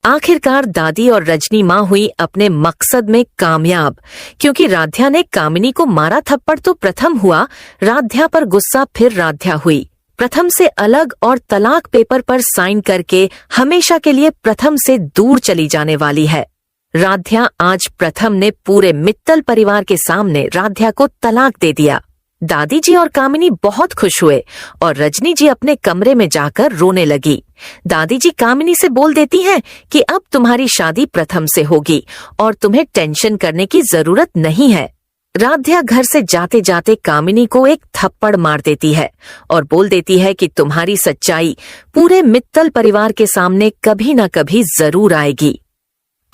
आखिरकार दादी और रजनी माँ हुई अपने मकसद में कामयाब, क्योंकि राध्या ने कामिनी को मारा थप्पड़ तो प्रथम हुआ, राध्या पर गुस्सा फिर राध्या हुई। प्रथम से अलग और तलाक पेपर पर साइन करके हमेशा के लिए प्रथम से दूर चली जाने वाली है। राध्या आज प्रथम ने पूरे मित्तल परिवार के सामने राध्या को तलाक दे दिया। दादी जी और कामिनी बहुत खुश हुए और रजनी जी अपने कमरे में जाकर रोने लगी। दादी जी कामिनी से बोल देती हैं कि अब तुम्हारी शादी प्रथम से होगी और तुम्हें टेंशन करने की जरूरत नहीं है। राध्या घर से जाते जाते कामिनी को एक थप्पड़ मार देती है और बोल देती है कि तुम्हारी सच्चाई पूरे मित्तल परिवार के सामने कभी न कभी जरूर आएगी।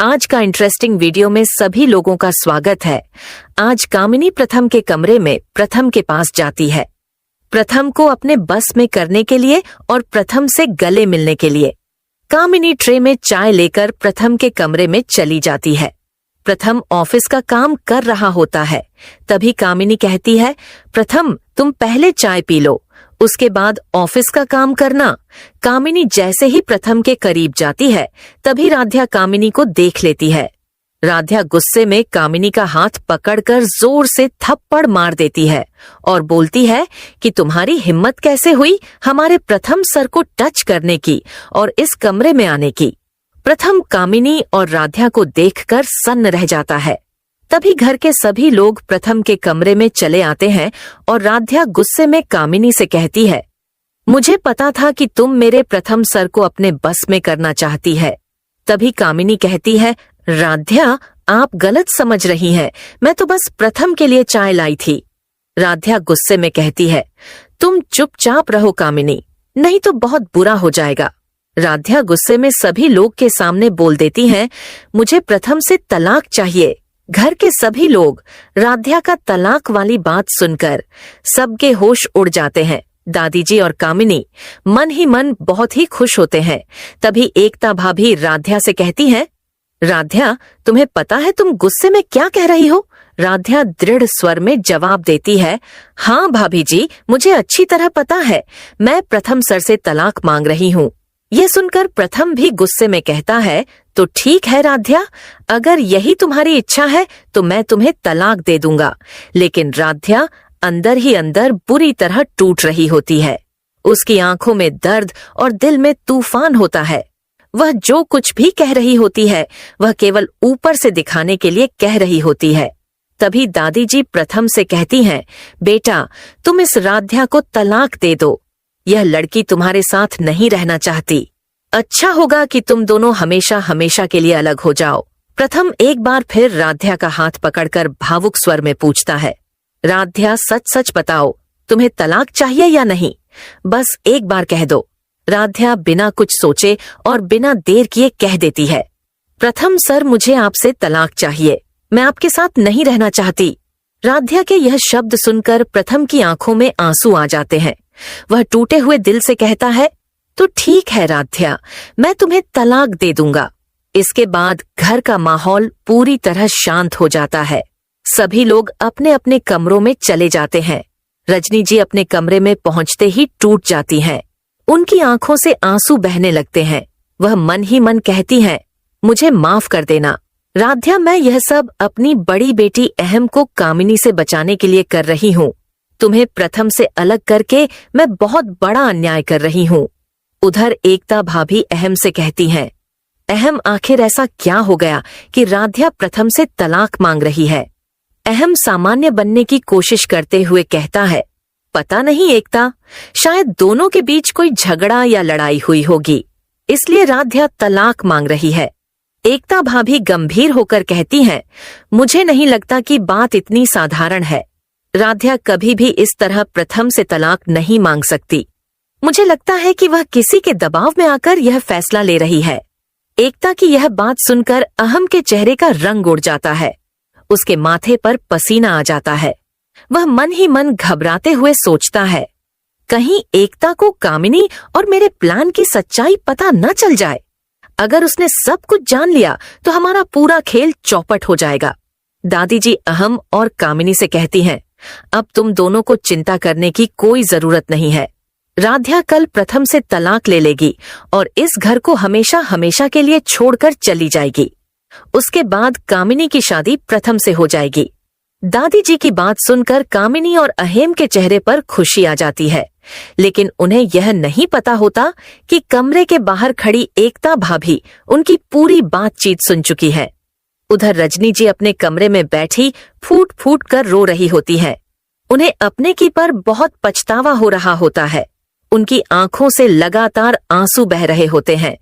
आज का इंटरेस्टिंग वीडियो में सभी लोगों का स्वागत है। आज कामिनी प्रथम के कमरे में प्रथम के पास जाती है, प्रथम को अपने बस में करने के लिए और प्रथम से गले मिलने के लिए। कामिनी ट्रे में चाय लेकर प्रथम के कमरे में चली जाती है। प्रथम ऑफिस का काम कर रहा होता है। तभी कामिनी कहती है, प्रथम तुम पहले चाय पी लो, उसके बाद ऑफिस का काम करना। कामिनी जैसे ही प्रथम के करीब जाती है तभी राध्या कामिनी को देख लेती है। राध्या गुस्से में कामिनी का हाथ पकड़कर जोर से थप्पड़ मार देती है और बोलती है कि तुम्हारी हिम्मत कैसे हुई हमारे प्रथम सर को टच करने की और इस कमरे में आने की। प्रथम कामिनी और राध्या को देखकर सन्न रह जाता है। तभी घर के सभी लोग प्रथम के कमरे में चले आते हैं और राध्या गुस्से में कामिनी से कहती है, मुझे पता था कि तुम मेरे प्रथम सर को अपने बस में करना चाहती है। तभी कामिनी कहती है, राध्या आप गलत समझ रही हैं, मैं तो बस प्रथम के लिए चाय लाई थी। राध्या गुस्से में कहती है, तुम चुपचाप रहो कामिनी, नहीं तो बहुत बुरा हो जाएगा। राध्या गुस्से में सभी लोग के सामने बोल देती है, मुझे प्रथम से तलाक चाहिए। घर के सभी लोग राध्या का तलाक वाली बात सुनकर सबके होश उड़ जाते हैं। दादी जी और कामिनी मन ही मन बहुत ही खुश होते हैं। तभी एकता भाभी राध्या से कहती हैं, राध्या तुम्हें पता है तुम गुस्से में क्या कह रही हो? राध्या दृढ़ स्वर में जवाब देती है, हाँ भाभी जी मुझे अच्छी तरह पता है, मैं प्रथम सर से तलाक मांग रही हूँ। यह सुनकर प्रथम भी गुस्से में कहता है, तो ठीक है राध्या, अगर यही तुम्हारी इच्छा है तो मैं तुम्हें तलाक दे दूंगा। लेकिन राध्या अंदर ही अंदर बुरी तरह टूट रही होती है। उसकी आंखों में दर्द और दिल में तूफान होता है। वह जो कुछ भी कह रही होती है वह केवल ऊपर से दिखाने के लिए कह रही होती है। तभी दादी जी प्रथम से कहती हैं, बेटा तुम इस राध्या को तलाक दे दो, यह लड़की तुम्हारे साथ नहीं रहना चाहती। अच्छा होगा कि तुम दोनों हमेशा हमेशा के लिए अलग हो जाओ। प्रथम एक बार फिर राध्या का हाथ पकड़कर भावुक स्वर में पूछता है, राध्या सच सच बताओ तुम्हें तलाक चाहिए या नहीं? बस एक बार कह दो। राध्या बिना कुछ सोचे और बिना देर किए कह देती है, प्रथम सर मुझे आपसे तलाक चाहिए, मैं आपके साथ नहीं रहना चाहती। राध्या के यह शब्द सुनकर प्रथम की आंखों में आंसू आ जाते हैं। वह टूटे हुए दिल से कहता है, तो ठीक है राध्या, मैं तुम्हें तलाक दे दूंगा। इसके बाद घर का माहौल पूरी तरह शांत हो जाता है। सभी लोग अपने अपने कमरों में चले जाते हैं। रजनी जी अपने कमरे में पहुंचते ही टूट जाती हैं। उनकी आंखों से आंसू बहने लगते हैं। वह मन ही मन कहती हैं, मुझे माफ कर देना राध्या, मैं यह सब अपनी बड़ी बेटी अहम को कामिनी से बचाने के लिए कर रही हूँ। तुम्हें प्रथम से अलग करके मैं बहुत बड़ा अन्याय कर रही हूँ। उधर एकता भाभी अहम से कहती हैं, अहम आखिर ऐसा क्या हो गया कि राध्या प्रथम से तलाक मांग रही है? अहम सामान्य बनने की कोशिश करते हुए कहता है, पता नहीं एकता, शायद दोनों के बीच कोई झगड़ा या लड़ाई हुई होगी, इसलिए राध्या तलाक मांग रही है। एकता भाभी गंभीर होकर कहती हैं, मुझे नहीं लगता कि बात इतनी साधारण है। राध्या कभी भी इस तरह प्रथम से तलाक नहीं मांग सकती। मुझे लगता है कि वह किसी के दबाव में आकर यह फैसला ले रही है। एकता की यह बात सुनकर अहम के चेहरे का रंग उड़ जाता है। उसके माथे पर पसीना आ जाता है। वह मन ही मन घबराते हुए सोचता है, कहीं एकता को कामिनी और मेरे प्लान की सच्चाई पता न चल जाए। अगर उसने सब कुछ जान लिया तो हमारा पूरा खेल चौपट हो जाएगा। दादी जी अहम और कामिनी से कहती हैं, अब तुम दोनों को चिंता करने की कोई जरूरत नहीं है। राध्या कल प्रथम से तलाक ले लेगी और इस घर को हमेशा हमेशा के लिए छोड़कर चली जाएगी। उसके बाद कामिनी की शादी प्रथम से हो जाएगी। दादी जी की बात सुनकर कामिनी और अहेम के चेहरे पर खुशी आ जाती है, लेकिन उन्हें यह नहीं पता होता कि कमरे के बाहर खड़ी एकता भाभी उनकी पूरी बातचीत सुन चुकी है। उधर रजनी जी अपने कमरे में बैठी फूट फूट कर रो रही होती है। उन्हें अपने की पर बहुत पछतावा हो रहा होता है। उनकी आंखों से लगातार आंसू बह रहे होते हैं।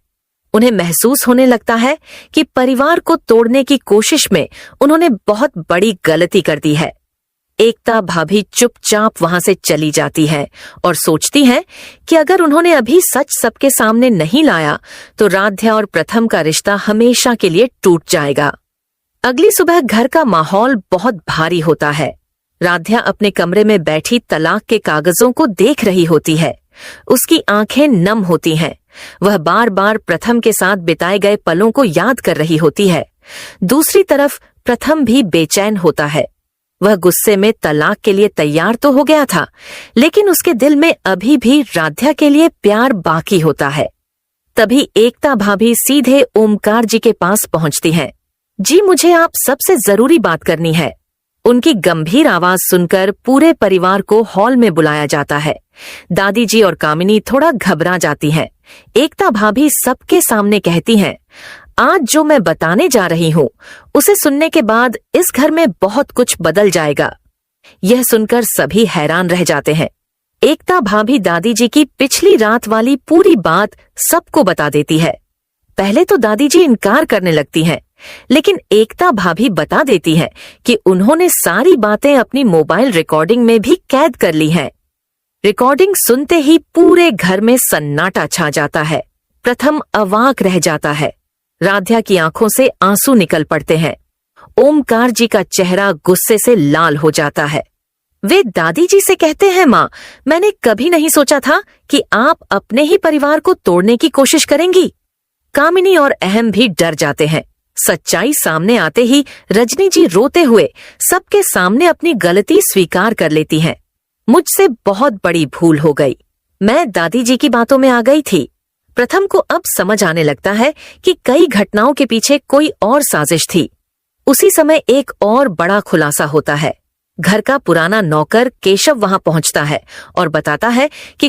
उन्हें महसूस होने लगता है कि परिवार को तोड़ने की कोशिश में उन्होंने बहुत बड़ी गलती कर दी है। एकता भाभी चुपचाप वहां से चली जाती है और सोचती है कि अगर उन्होंने अभी सच सबके सामने नहीं लाया तो राध्या और प्रथम का रिश्ता हमेशा के लिए टूट जाएगा। अगली सुबह घर का माहौल बहुत भारी होता है। राध्या अपने कमरे में बैठी तलाक के कागजों को देख रही होती है। उसकी आंखें नम होती हैं। वह बार बार प्रथम के साथ बिताए गए पलों को याद कर रही होती है। दूसरी तरफ प्रथम भी बेचैन होता है। वह गुस्से में तलाक के लिए तैयार तो हो गया था, लेकिन उसके दिल में अभी भी राध्या के लिए प्यार बाकी होता है। तभी एकता भाभी सीधे ओमकार जी के पास पहुंचती हैं। जी, मुझे आप सबसे जरूरी बात करनी है। उनकी गंभीर आवाज सुनकर पूरे परिवार को हॉल में बुलाया जाता है। दादी जी और कामिनी थोड़ा घबरा जाती हैं। एकता भाभी सबके सामने कहती हैं, आज जो मैं बताने जा रही हूँ उसे सुनने के बाद इस घर में बहुत कुछ बदल जाएगा। यह सुनकर सभी हैरान रह जाते हैं। एकता भाभी दादी जी की पिछली रात वाली पूरी बात सबको बता देती है। पहले तो दादी जी इनकार करने लगती हैं, लेकिन एकता भाभी बता देती है कि उन्होंने सारी बातें अपनी मोबाइल रिकॉर्डिंग में भी कैद कर ली हैं। रिकॉर्डिंग सुनते ही पूरे घर में सन्नाटा छा जाता है। प्रथम अवाक रह जाता है। राध्या की आंखों से आंसू निकल पड़ते हैं। ओमकार जी का चेहरा गुस्से से लाल हो जाता है। वे दादी जी से कहते हैं, माँ, मैंने कभी नहीं सोचा था कि आप अपने ही परिवार को तोड़ने की कोशिश करेंगी। कामिनी और अहम भी डर जाते हैं। सच्चाई सामने आते ही रजनी जी रोते हुए सबके सामने अपनी गलती स्वीकार कर लेती हैं। मुझसे बहुत बड़ी भूल हो गई। मैं दादी जी की बातों में आ गई थी। प्रथम को अब समझ आने लगता है कि कई घटनाओं के पीछे कोई और साजिश थी। उसी समय एक और बड़ा खुलासा होता है। घर का पुराना नौकर केशव वहां पहुंचता है और बताता है कि